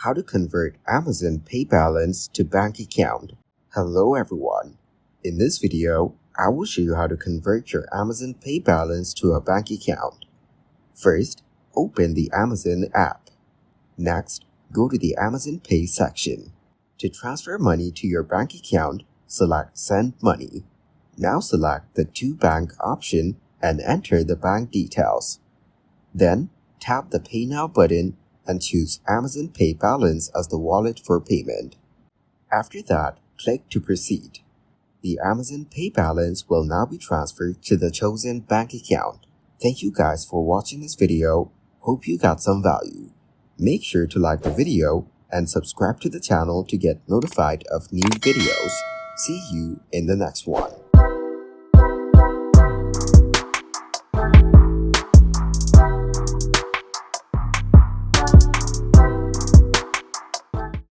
How to convert Amazon Pay balance to bank account. Hello everyone. In this video, I will show you how to convert your Amazon Pay balance to a bank account. First, open the Amazon app. Next, go to the Amazon Pay section. To transfer money to your bank account, select Send Money. Now select the To Bank option and enter the bank details. Then, tap the Pay Now button and choose Amazon Pay balance as the wallet for payment. After that, click to proceed. The Amazon Pay balance will now be transferred to the chosen bank account. Thank you guys for watching this video. Hope you got some value. Make sure to like the video and subscribe to the channel to get notified of new videos. See you in the next one.